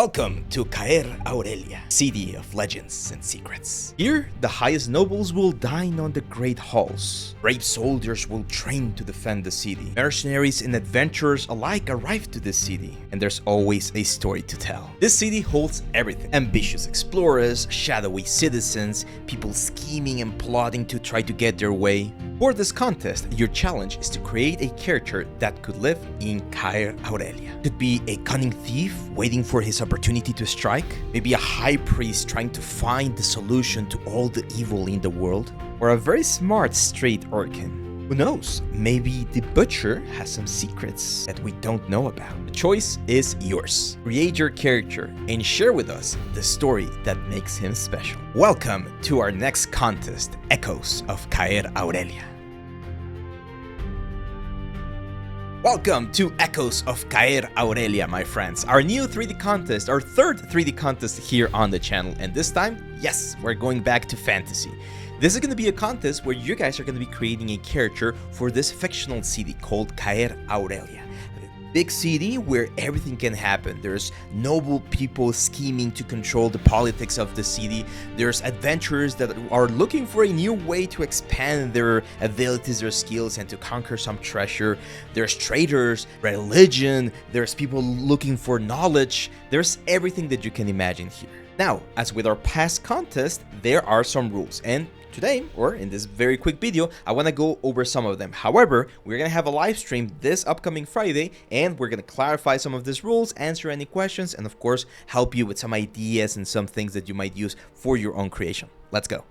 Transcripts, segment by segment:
Welcome to Caer-Aurelia, city of legends and secrets. Here, the highest nobles will dine on the great halls. Brave soldiers will train to defend the city. Mercenaries and adventurers alike arrive to this city, and there's always a story to tell. This city holds everything: ambitious explorers, shadowy citizens, people scheming and plotting to try to get their way. For this contest, your challenge is to create a character that could live in Caer-Aurelia. Could be a cunning thief waiting for his opportunity to strike, maybe a high priest trying to find the solution to all the evil in the world, or a very smart straight Orcan. Who knows, maybe the butcher has some secrets that we don't know about. The choice is yours. Create your character and share with us the story that makes him special. Welcome to our next contest, Echoes of Caer-Aurelia. Welcome to Echoes of Caer-Aurelia, my friends. Our new 3D contest, our third 3D contest here on the channel. And this time, yes, we're going back to fantasy. This is going to be a contest where you guys are going to be creating a character for this fictional city called Caer-Aurelia. Big city where everything can happen. There's noble people scheming to control the politics of the city. There's adventurers that are looking for a new way to expand their abilities, their skills, and to conquer some treasure. There's traders, religion, there's people looking for knowledge. There's everything that you can imagine here. Now, as with our past contest, there are some rules, and today, or in this very quick video, I want to go over some of them. However, we're going to have a live stream this upcoming Friday, and we're going to clarify some of these rules, answer any questions, and of course, help you with some ideas and some things that you might use for your own creation. Let's go.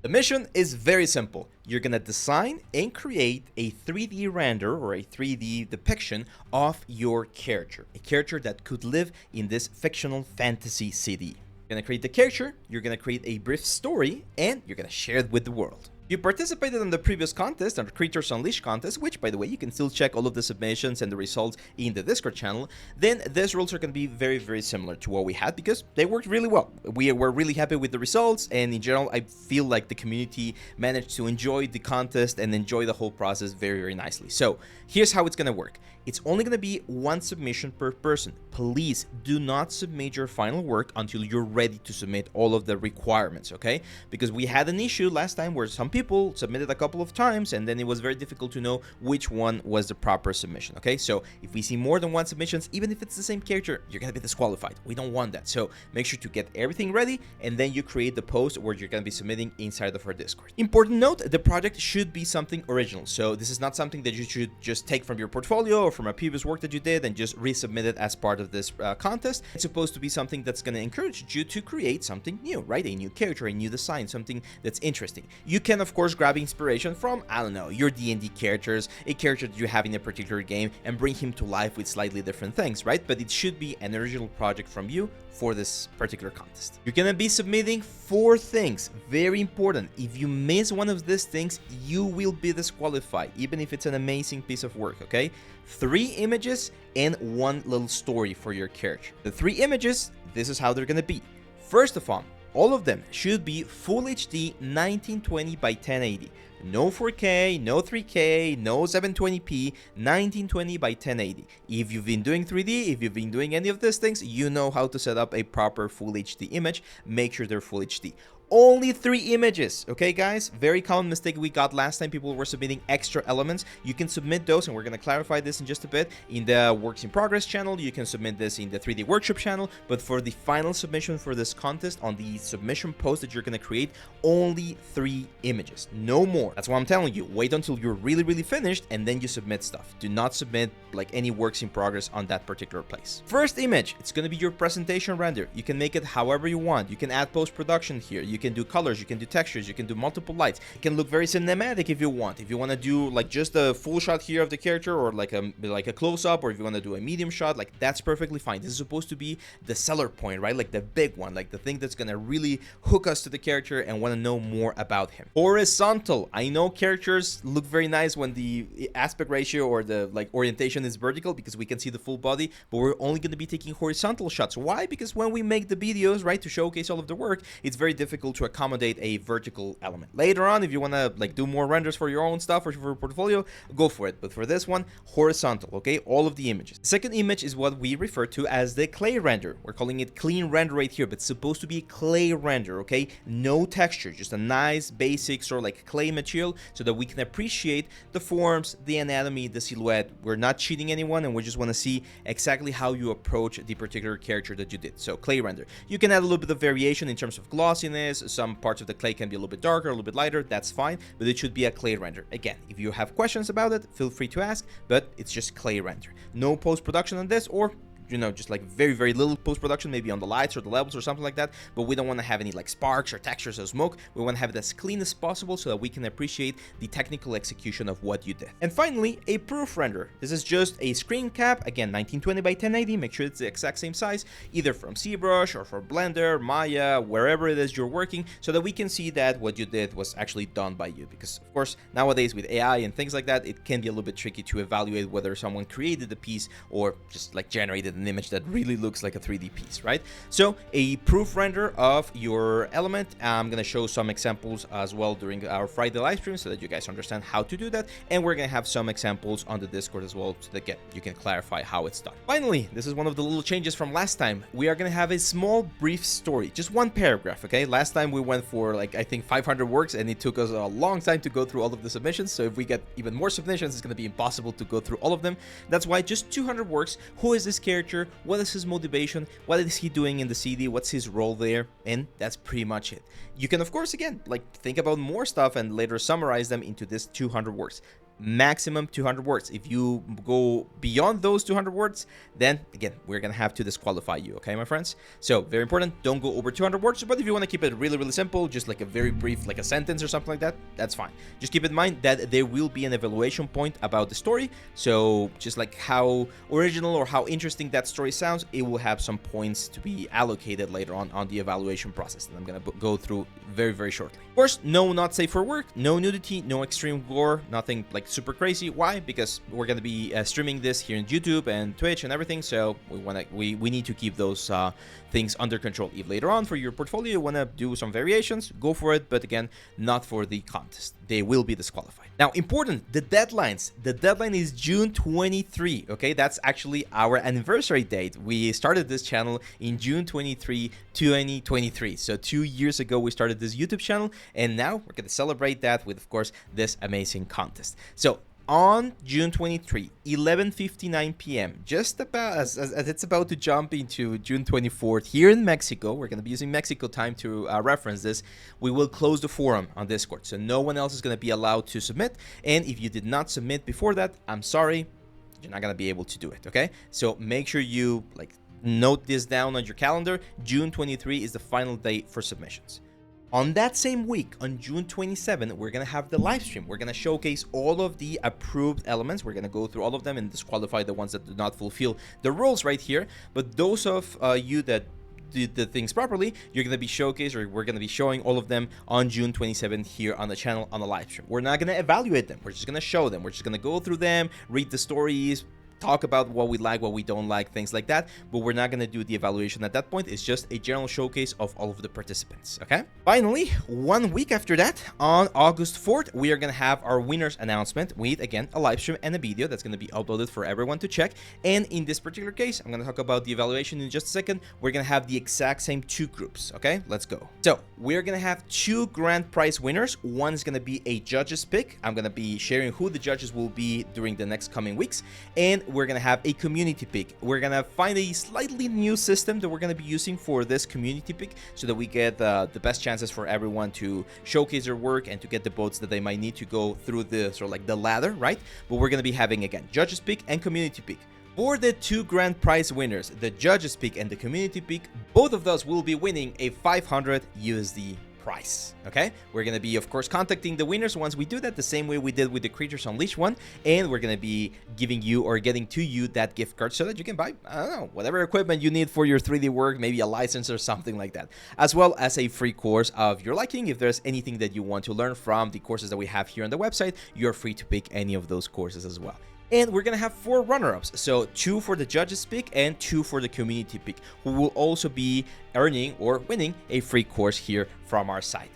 The mission is very simple. You're going to design and create a 3D render or a 3D depiction of your character, a character that could live in this fictional fantasy city. You're gonna create the character, you're gonna create a brief story, and you're gonna share it with the world. If you participated in the previous contest, on the Creatures Unleashed contest, which by the way, you can still check all of the submissions and the results in the Discord channel, then these rules are gonna be very, very similar to what we had because they worked really well. We were really happy with the results, and in general, I feel like the community managed to enjoy the contest and enjoy the whole process very, very nicely. So here's how it's gonna work. It's only going to be one submission per person. Please do not submit your final work until you're ready to submit all of the requirements, okay? Because we had an issue last time where some people submitted a couple of times and then it was very difficult to know which one was the proper submission, okay? So if we see more than one submissions, even if it's the same character, you're going to be disqualified. We don't want that. So make sure to get everything ready and then you create the post where you're going to be submitting inside of our Discord. Important note, the project should be something original. So this is not something that you should just take from your portfolio or from a previous work that you did and just resubmit it as part of this contest. It's supposed to be something that's going to encourage you to create something new, right? A new character, a new design, something that's interesting. You can, of course, grab inspiration from, I don't know, your D&D characters, a character that you have in a particular game, and bring him to life with slightly different things, right? But it should be an original project from you for this particular contest. You're going to be submitting 4 things. Very important. If you miss one of these things, you will be disqualified, even if it's an amazing piece of work, okay? 3 images and 1 little story for your character. The 3 images, this is how they're going to be. First of all of them should be Full HD 1920 by 1080. No 4K, no 3K, no 720p, 1920 by 1080. If you've been doing 3D, if you've been doing any of these things, you know how to set up a proper Full HD image. Make sure they're Full HD. Only 3 images, okay guys? Very common mistake we got last time. People were submitting extra elements. You can submit those, and we're going to clarify this in just a bit. In the Works in Progress channel, you can submit this in the 3D Workshop channel, but for the final submission for this contest, on the submission post that you're going to create, only 3 images, no more. That's why I'm telling you, wait until you're really, really finished, and then you submit stuff. Do not submit like any works in progress on that particular place. First image, it's going to be your presentation render. You can make it however you want. You can add post-production here. You can do colors, you can do textures, you can do multiple lights. It can look very cinematic if you want. If you want to do like just a full shot here of the character, or like a close-up, or if you want to do a medium shot, like that's perfectly fine. This is supposed to be the seller point, right? Like the big one, like the thing that's gonna really hook us to the character and want to know more about him. Horizontal. I know characters look very nice when the aspect ratio or the like orientation is vertical because we can see the full body, but we're only going to be taking horizontal shots. Why? Because when we make the videos, right, to showcase all of the work, it's very difficult vertical to accommodate a vertical element. Later on, if you want to like do more renders for your own stuff or for your portfolio, go for it. But for this one, horizontal, okay? All of the images. The second image is what we refer to as the clay render. We're calling it clean render right here, but it's supposed to be clay render, okay? No texture, just a nice basic sort of like clay material so that we can appreciate the forms, the anatomy, the silhouette. We're not cheating anyone, and we just want to see exactly how you approach the particular character that you did. So clay render. You can add a little bit of variation in terms of glossiness. Some parts of the clay can be a little bit darker, a little bit lighter. That's fine, but it should be a clay render. Again, if you have questions about it, feel free to ask, but it's just clay render. No post-production on this, or just like very little post-production, maybe on the lights or the levels or something like that, but we don't want to have any like sparks or textures or smoke. We want to have it as clean as possible so that we can appreciate the technical execution of what you did. And finally, a proof render. This is just a screen cap, again 1920 by 1080. Make sure it's the exact same size, either from ZBrush or from Blender, Maya, wherever it is you're working, so that we can see that what you did was actually done by you. Because of course, nowadays with AI and things like that, it can be a little bit tricky to evaluate whether someone created the piece or just like generated an image that really looks like a 3D piece, right? So a proof render of your element. I'm gonna show some examples as well during our Friday live stream so that you guys understand how to do that, and we're gonna have some examples on the Discord as well so that you can clarify how it's done. Finally, this is one of the little changes from last time. We are gonna have a small brief story, just one paragraph, okay? Last time we went for like I think 500 works, and it took us a long time to go through all of the submissions. So if we get even more submissions, it's gonna be impossible to go through all of them. That's why just 200 works. Who is this character? What is his motivation? What is he doing in the CD? What's his role there? And that's pretty much it. You can, of course, again, like think about more stuff and later summarize them into this 200 words. Maximum 200 words. If you go beyond those 200 words, then again, we're gonna have to disqualify you, okay, my friends? So very important, don't go over 200 words, but if you want to keep it really simple, just like a very brief, like a sentence or something like that, that's fine. Just keep in mind that there will be an evaluation point about the story, so just like how original or how interesting that story sounds, it will have some points to be allocated later on the evaluation process that I'm gonna go through very shortly. Of course, no not safe for work, no nudity, no extreme gore, nothing like super crazy. Why? Because we're going to be streaming this here in YouTube and Twitch and everything, so we need to keep those things under control. If later on for your portfolio you want to do some variations, go for it, but again, not for the contest. They will be disqualified. Now, important, the deadlines. The deadline is June 23, okay? That's actually our anniversary date. We started this channel in June 23, 2023. So 2 years ago, we started this YouTube channel, and now we're going to celebrate that with, of course, this amazing contest. So on June 23, 11:59 p.m., just about as it's about to jump into June 24th here in Mexico, we're going to be using Mexico time to reference this, we will close the forum on Discord. So no one else is going to be allowed to submit. And if you did not submit before that, I'm sorry, you're not going to be able to do it, okay? So make sure you note this down on your calendar. June 23 is the final date for submissions. On that same week, on June 27, we're going to have the live stream. We're going to showcase all of the approved elements. We're going to go through all of them and disqualify the ones that do not fulfill the rules right here. But those of you that did the things properly, you're going to be showcased, or we're going to be showing all of them on June 27th here on the channel on the live stream. We're not going to evaluate them. We're just going to show them. We're just going to go through them, read the stories, talk about what we like, what we don't like, things like that, but we're not going to do the evaluation at that point. It's just a general showcase of all of the participants, okay? Finally, 1 week after that, on August 4th, we are going to have our winners announcement with, again, a live stream and a video that's going to be uploaded for everyone to check. And in this particular case, I'm going to talk about the evaluation in just a second. We're going to have the exact same 2 groups, okay? Let's go. So we're going to have 2 grand prize winners. One is going to be a judge's pick. I'm going to be sharing who the judges will be during the next coming weeks. And we're going to have a community pick. We're going to find a slightly new system that we're going to be using for this community pick so that we get the best chances for everyone to showcase their work and to get the votes that they might need to go through the sort of like the ladder, right? But we're going to be having, again, judges pick and community pick. For the 2 grand prize winners, the judges pick and the community pick, both of those will be winning a 500 USD price, okay? We're gonna be, of course, contacting the winners once we do that, the same way we did with the Creatures Unleashed one, and we're gonna be giving you or getting to you that gift card so that you can buy, I don't know, whatever equipment you need for your 3D work, maybe a license or something like that, as well as a free course of your liking. If there's anything that you want to learn from the courses that we have here on the website, you're free to pick any of those courses as well. And we're gonna have 4 runner-ups, so 2 for the judges pick and 2 for the community pick, who will also be earning or winning a free course here from our site.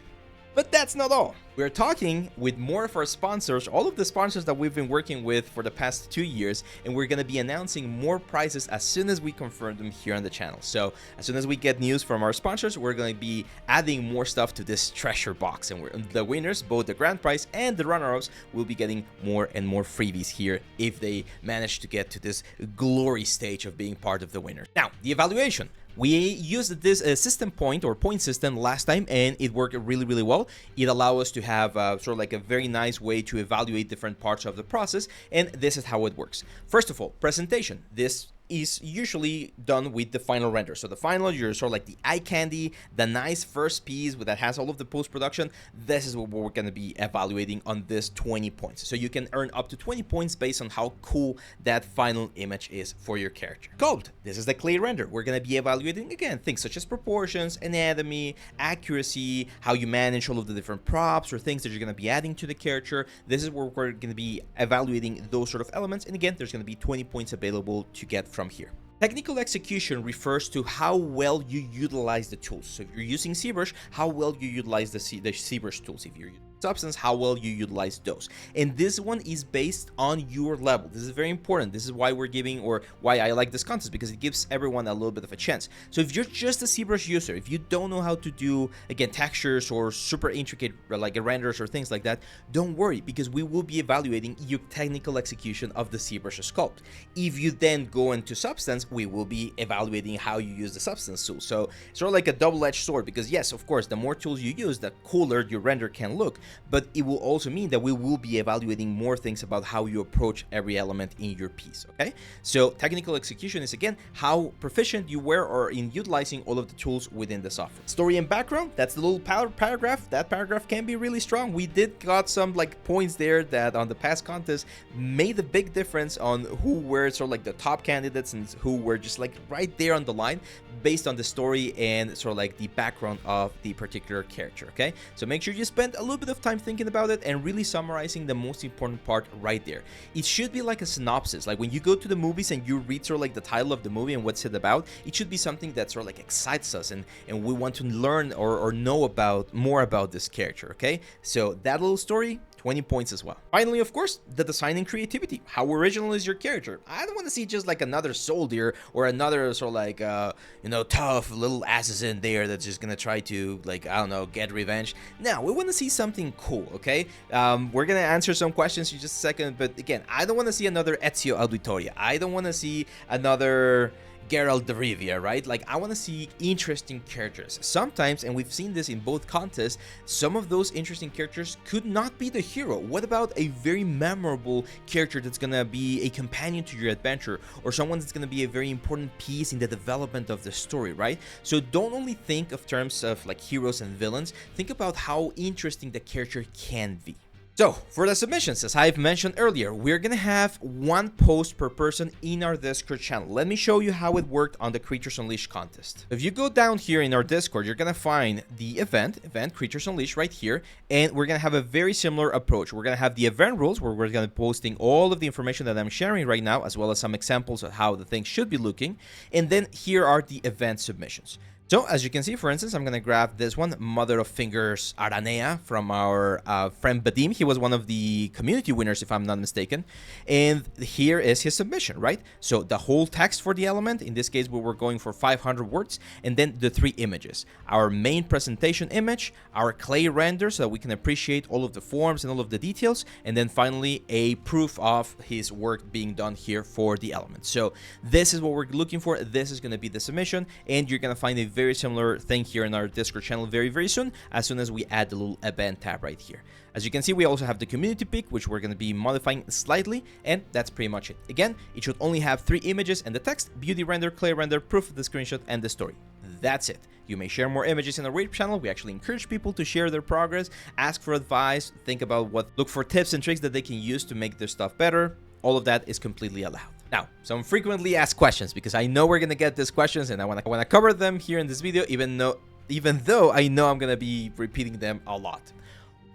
But that's not all. We're talking with more of our sponsors, all of the sponsors that we've been working with for the past 2 years, and we're going to be announcing more prizes as soon as we confirm them here on the channel. So as soon as we get news from our sponsors, we're going to be adding more stuff to this treasure box, and the winners, both the grand prize and the runner-ups, will be getting more and more freebies here if they manage to get to this glory stage of being part of the winners. Now, the evaluation. We used this system point or point system last time, and it worked really, really well. It allowed us to have sort of like a very nice way to evaluate different parts of the process, and this is how it works. First of all, presentation. This is usually done with the final render. So the final, you're sort of like the eye candy, the nice first piece that has all of the post-production. This is what we're going to be evaluating on this 20 points. So you can earn up to 20 points based on how cool that final image is for your character. Sculpt. This is the clay render. We're going to be evaluating, again, things such as proportions, anatomy, accuracy, how you manage all of the different props or things that you're going to be adding to the character. This is where we're going to be evaluating those sort of elements. And again, there's going to be 20 points available to get from here. Technical execution refers to how well you utilize the tools. So if you're using ZBrush, how well you utilize the ZBrush tools. If you're using Substance, how well you utilize those. And this one is based on your level. This is very important. This is why we're giving, or why I like this contest, because it gives everyone a little bit of a chance. So if you're just a ZBrush user, if you don't know how to do, again, textures or super intricate like renders or things like that, don't worry, because we will be evaluating your technical execution of the ZBrush sculpt. If you then go into Substance, we will be evaluating how you use the Substance tool. So it's sort of like a double-edged sword, because yes, of course, the more tools you use, the cooler your render can look. But it will also mean that we will be evaluating more things about how you approach every element in your piece, okay? So technical execution is, again, how proficient you were or in utilizing all of the tools within the software. Story and background, that's the little paragraph. That paragraph can be really strong. We did got some like points there that on the past contest made a big difference on who were sort of like the top candidates and who were just like right there on the line based on the story and sort of like the background of the particular character, okay? So make sure you spend a little bit of time thinking about it and really summarizing the most important part right there. It should be like a synopsis. Like when you go to the movies and you read sort of like the title of the movie and what's it about, it should be something that sort of like excites us and we want to learn or know about more about this character, okay? So that little story, 20 points as well. Finally, of course, the design and creativity. How original is your character? I don't want to see just like another soldier or another sort of like, you know, tough little assassin there that's just gonna try to, like, I don't know, get revenge. No, we want to see something cool, okay? We're gonna answer some questions in just a second, but again, I don't want to see another Ezio Auditoria. I don't want to see another Geralt de Rivia, right? Like, I want to see interesting characters. Sometimes, and we've seen this in both contests, some of those interesting characters could not be the hero. What about a very memorable character that's gonna be a companion to your adventure, or someone that's gonna be a very important piece in the development of the story, right? So don't only think of terms of like heroes and villains, think about how interesting the character can be. So, for the submissions, as I've mentioned earlier, we're gonna have 1 post per person in our Discord channel. Let me show you how it worked on the Creatures Unleashed contest. If you go down here in our Discord, you're gonna find the event Creatures Unleashed right here, and we're gonna have a very similar approach. We're gonna have the event rules, where we're gonna be posting all of the information that I'm sharing right now, as well as some examples of how the things should be looking, and then here are the event submissions. So, as you can see, for instance, I'm going to grab this one, Mother of Fingers Aranea, from our friend Badim. He was one of the community winners, if I'm not mistaken. And here is his submission, right? So, the whole text for the element, in this case, we were going for 500 words, and then the 3 images. Our main presentation image, our clay render, so that we can appreciate all of the forms and all of the details, and then finally, a proof of his work being done here for the element. So, this is what we're looking for. This is going to be the submission, and you're going to find a very similar thing here in our Discord channel very soon as we add the little event tab right here. As you can see, we also have the community pick, which we're going to be modifying slightly, and that's pretty much it. Again, it should only have 3 images and the text, beauty render, clay render, proof of the screenshot, and the story. That's it. You may share more images in our raid channel. We actually encourage people to share their progress, ask for advice, think about look for tips and tricks that they can use to make their stuff better. All of that is completely allowed. Now, some frequently asked questions, because I know we're going to get these questions and I want to cover them here in this video, even though I know I'm going to be repeating them a lot.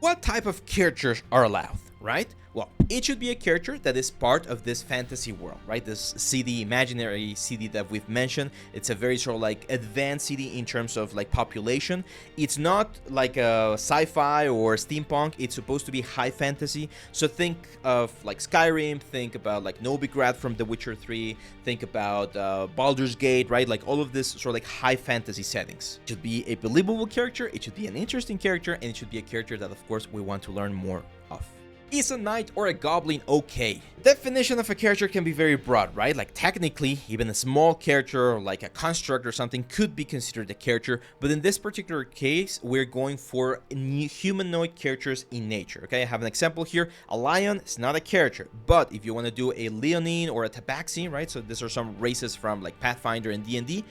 What type of characters are allowed, right? Well, it should be a character that is part of this fantasy world, right? This city, imaginary city that we've mentioned. It's a very sort of like advanced city in terms of like population. It's not like a sci-fi or steampunk. It's supposed to be high fantasy. So think of like Skyrim, think about like Novigrad from The Witcher 3, think about Baldur's Gate, right? Like all of this sort of like high fantasy settings. It should be a believable character, it should be an interesting character, and it should be a character that of course we want to learn more of. Is a knight or a goblin okay? Definition of a character can be very broad, right? Like technically, even a small character like a construct or something could be considered a character, but in this particular case, we're going for humanoid characters in nature, okay? I have an example here. A lion is not a character, but if you want to do a leonine or a tabaxi, right? So these are some races from like Pathfinder and D&D.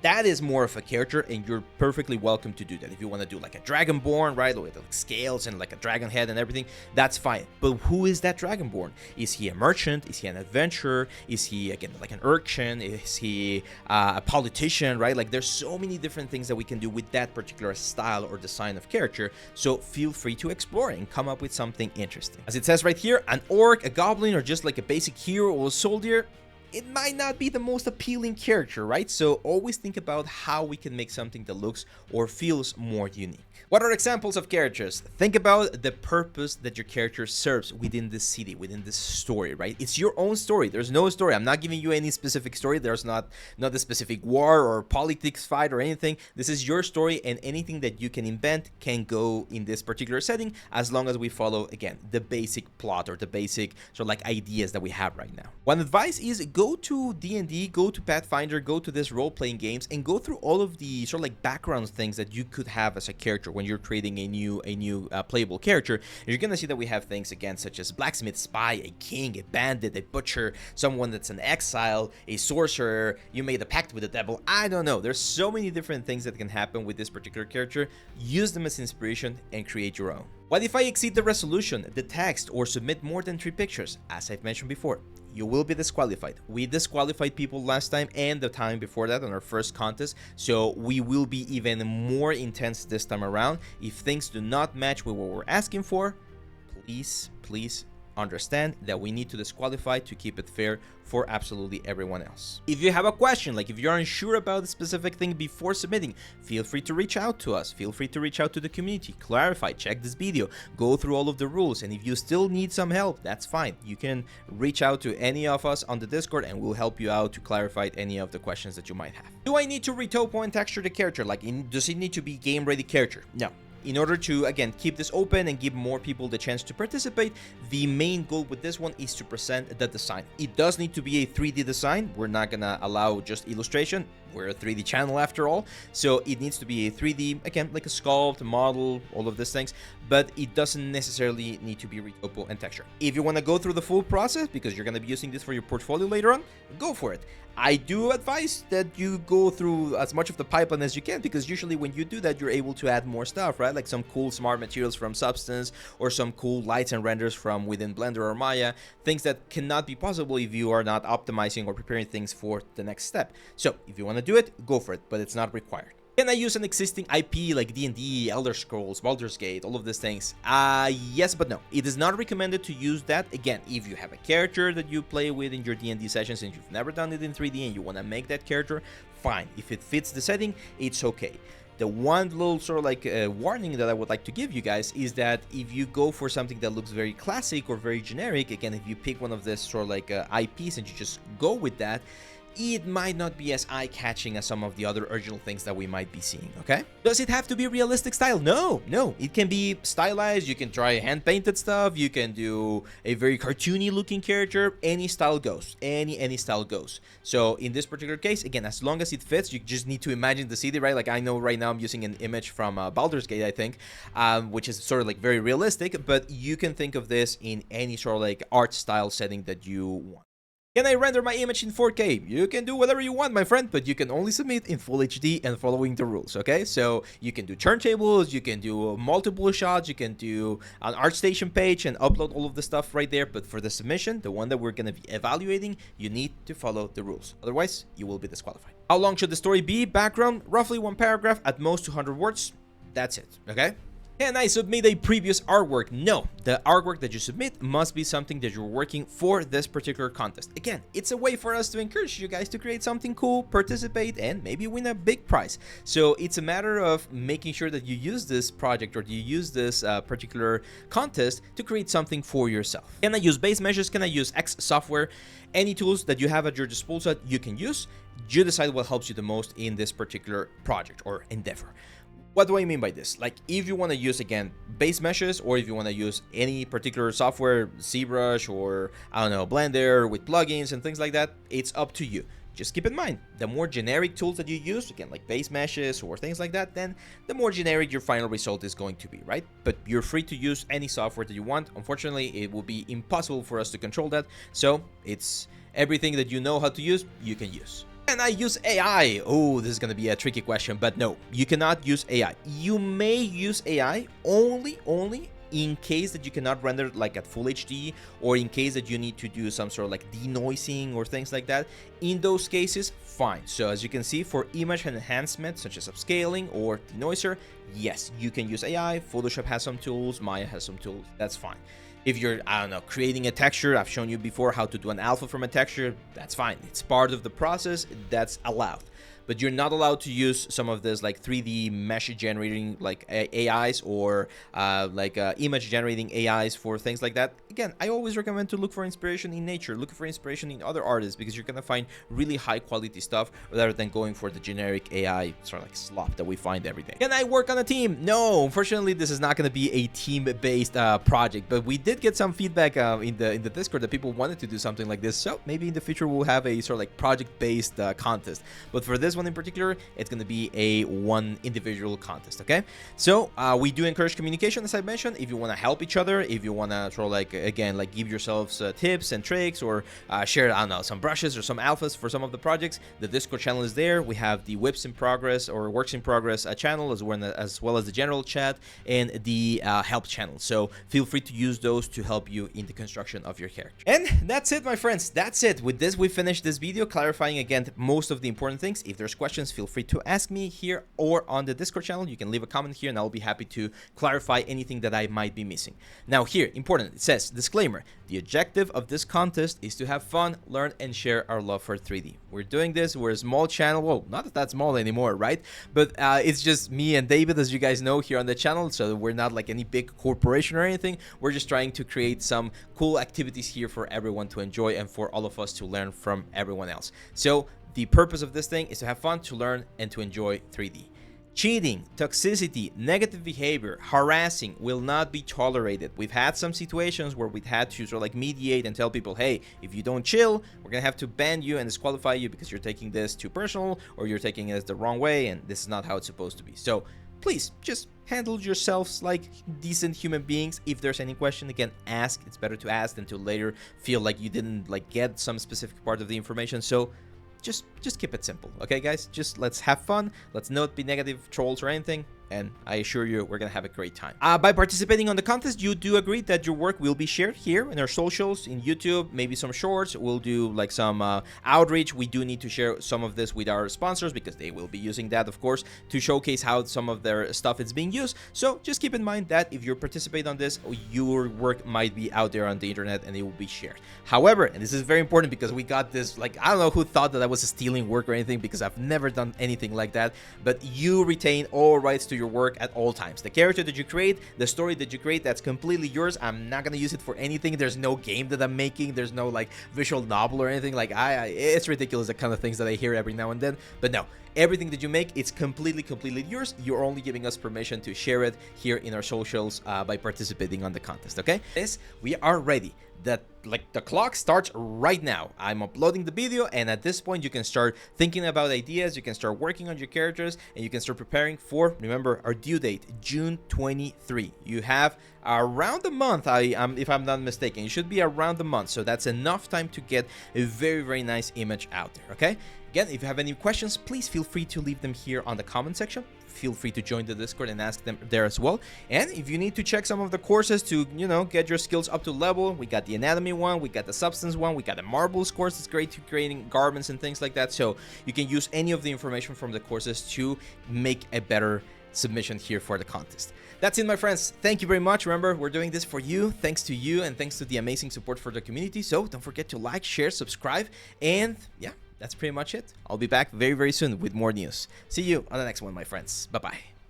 That is more of a character, and you're perfectly welcome to do that. If you want to do like a dragonborn, right, with like scales and like a dragon head and everything, that's fine. But who is that dragonborn? Is he a merchant? Is he an adventurer? Is he, again, like an urchin? Is he a politician, right? Like there's so many different things that we can do with that particular style or design of character. So feel free to explore and come up with something interesting. As it says right here, an orc, a goblin, or just like a basic hero or soldier, it might not be the most appealing character, right? So always think about how we can make something that looks or feels more unique. What are examples of characters? Think about the purpose that your character serves within this city, within this story, right? It's your own story. There's no story. I'm not giving you any specific story. There's not a specific war or politics fight or anything. This is your story, and anything that you can invent can go in this particular setting as long as we follow, again, the basic plot or the basic sort of like ideas that we have right now. One advice is go to D&D, go to Pathfinder, go to this role-playing games, and go through all of the sort of like background things that you could have as a character when you're creating a new playable character. You're gonna see that we have things again such as blacksmith, spy, a king, a bandit, a butcher, someone that's an exile, a sorcerer, you made a pact with the devil. I don't know, there's so many different things that can happen with this particular character. Use them as inspiration and create your own. What if I exceed the resolution, the text, or submit more than 3 pictures? As I've mentioned before, you will be disqualified. We disqualified people last time and the time before that on our first contest, so we will be even more intense this time around. If things do not match with what we're asking for, please understand that we need to disqualify to keep it fair for absolutely everyone else. If you have a question, like if you're unsure about a specific thing before submitting, feel free to reach out to us. Feel free to reach out to the community, clarify, check this video, go through all of the rules, and if you still need some help, that's fine. You can reach out to any of us on the Discord and we'll help you out to clarify any of the questions that you might have. Do I need to retopo and texture the character? Does it need to be game ready character? No. In order to, again, keep this open and give more people the chance to participate, the main goal with this one is to present the design. It does need to be a 3D design. We're not gonna allow just illustration. We're a 3D channel after all, so it needs to be a 3D, again, like a sculpt, a model, all of these things, but it doesn't necessarily need to be retopo and texture. If you want to go through the full process, because you're going to be using this for your portfolio later on, go for it. I do advise that you go through as much of the pipeline as you can, because usually when you do that, you're able to add more stuff, right? Like some cool smart materials from Substance, or some cool lights and renders from within Blender or Maya, things that cannot be possible if you are not optimizing or preparing things for the next step. So if you want to do it, go for it, but it's not required. Can I use an existing IP like D&D, Elder Scrolls, Baldur's Gate, all of these things? Yes, but no. It is not recommended to use that. Again, if you have a character that you play with in your D&D sessions and you've never done it in 3D and you want to make that character, fine. If it fits the setting, it's okay. The one little sort of like warning that I would like to give you guys is that if you go for something that looks very classic or very generic, again, if you pick one of this sort of like IPs and you just go with that, it might not be as eye-catching as some of the other original things that we might be seeing, okay? Does it have to be realistic style? No. It can be stylized. You can try hand-painted stuff. You can do a very cartoony looking character. Any style goes. Any style goes. So in this particular case, again, as long as it fits, you just need to imagine the city, right? Like I know right now I'm using an image from Baldur's Gate, I think, which is sort of like very realistic, but you can think of this in any sort of like art style setting that you want. Can I render my image in 4K? You can do whatever you want, my friend, but you can only submit in full HD and following the rules, okay? So you can do turntables, you can do multiple shots, you can do an ArtStation page and upload all of the stuff right there, but for the submission, the one that we're going to be evaluating, you need to follow the rules. Otherwise, you will be disqualified. How long should the story be? Background, roughly 1 paragraph, at most 200 words. That's it, okay? Can I submit a previous artwork? No, the artwork that you submit must be something that you're working for this particular contest. Again, it's a way for us to encourage you guys to create something cool, participate, and maybe win a big prize. So it's a matter of making sure that you use this project or you use this particular contest to create something for yourself. Can I use base measures? Can I use X software? Any tools that you have at your disposal you can use. You decide what helps you the most in this particular project or endeavor. What do I mean by this? Like, if you want to use, again, base meshes, or if you want to use any particular software, ZBrush, or, I don't know, Blender with plugins and things like that, it's up to you. Just keep in mind, the more generic tools that you use, again, like base meshes or things like that, then the more generic your final result is going to be, right? But you're free to use any software that you want. Unfortunately, it will be impossible for us to control that. So it's everything that you know how to use, you can use. Can I use AI? Oh, this is going to be a tricky question, but no, you cannot use AI. You may use AI only in case that you cannot render like at full HD, or in case that you need to do some sort of like denoising or things like that. In those cases, fine. So as you can see, for image enhancement such as upscaling or denoiser, yes, you can use AI. Photoshop has some tools, Maya has some tools, that's fine. If you're, I don't know, creating a texture, I've shown you before how to do an alpha from a texture, that's fine. It's part of the process, that's allowed. But you're not allowed to use some of this like 3D mesh generating like AIs or image generating AIs for things like that. Again, I always recommend to look for inspiration in nature, look for inspiration in other artists, because you're gonna find really high quality stuff rather than going for the generic AI sort of like slop that we find every day. Can I work on a team? No, unfortunately, this is not gonna be a team-based project, but we did get some feedback in the Discord that people wanted to do something like this. So maybe in the future we'll have a sort of like project-based contest. But for this one in particular, it's going to be a one individual contest. Okay, so we do encourage communication, as I mentioned. If you want to help each other, if you want to sort of like, again, like give yourselves tips and tricks, or share, I don't know, some brushes or some alphas for some of the projects, the Discord channel is there. We have the whips in progress or works in progress channel, as well as the general chat and the help channel. So feel free to use those to help you in the construction of your character. And that's it, my friends. That's it. With this, we finished this video clarifying again most of the important things. If there's questions, feel free to ask me here or on the Discord channel. You can leave a comment here and I'll be happy to clarify anything that I might be missing. Now here, important, it says, disclaimer, the objective of this contest is to have fun, learn, and share our love for 3D. We're doing this, we're a small channel, well, not that that's small anymore, right? But it's just me and David, as you guys know, here on the channel, so we're not like any big corporation or anything. We're just trying to create some cool activities here for everyone to enjoy and for all of us to learn from everyone else. So the purpose of this thing is to have fun, to learn, and to enjoy 3D. Cheating, toxicity, negative behavior, harassing will not be tolerated. We've had some situations where we've had to sort of like mediate and tell people, hey, if you don't chill, we're gonna have to ban you and disqualify you because you're taking this too personal or you're taking it the wrong way, and this is not how it's supposed to be. So please just handle yourselves like decent human beings. If there's any question, again, ask. It's better to ask than to later feel like you didn't like get some specific part of the information. So just keep it simple, okay, guys? Just let's have fun. Let's not be negative trolls or anything. And I assure you, we're gonna have a great time. By participating on the contest, you do agree that your work will be shared here in our socials, in YouTube, maybe some shorts. We'll do like some outreach. We do need to share some of this with our sponsors because they will be using that, of course, to showcase how some of their stuff is being used. So just keep in mind that if you participate on this, your work might be out there on the internet and it will be shared. However, and this is very important because we got this, like, I don't know who thought that I was stealing work or anything, because I've never done anything like that, but you retain all rights to your work at all times. The character that you create, the story that you create, that's completely yours. I'm not gonna use it for anything. There's no game that I'm making. There's no like visual novel or anything. Like it's ridiculous, the kind of things that I hear every now and then. But no, everything that you make, it's completely yours. You're only giving us permission to share it here in our socials by participating on the contest. Okay, we are ready. That like the clock starts right now. I'm uploading the video, and at this point you can start thinking about ideas, you can start working on your characters, and you can start preparing for, remember, our due date, June 23. You have around a month, if I'm not mistaken. You should be around a month, so that's enough time to get a very nice image out there. Okay, again, if you have any questions, please feel free to leave them here on the comment section. Feel free to join the Discord and ask them there as well. And if you need to check some of the courses to, you know, get your skills up to level, we got the anatomy one, we got the substance one, we got the marbles course. It's great to creating garments and things like that. So you can use any of the information from the courses to make a better submission here for the contest. That's it, my friends. Thank you very much. Remember, we're doing this for you, thanks to you, and thanks to the amazing support for the community. So don't forget to like, share, subscribe, and yeah, that's pretty much it. I'll be back very, very soon with more news. See you on the next one, my friends. Bye-bye.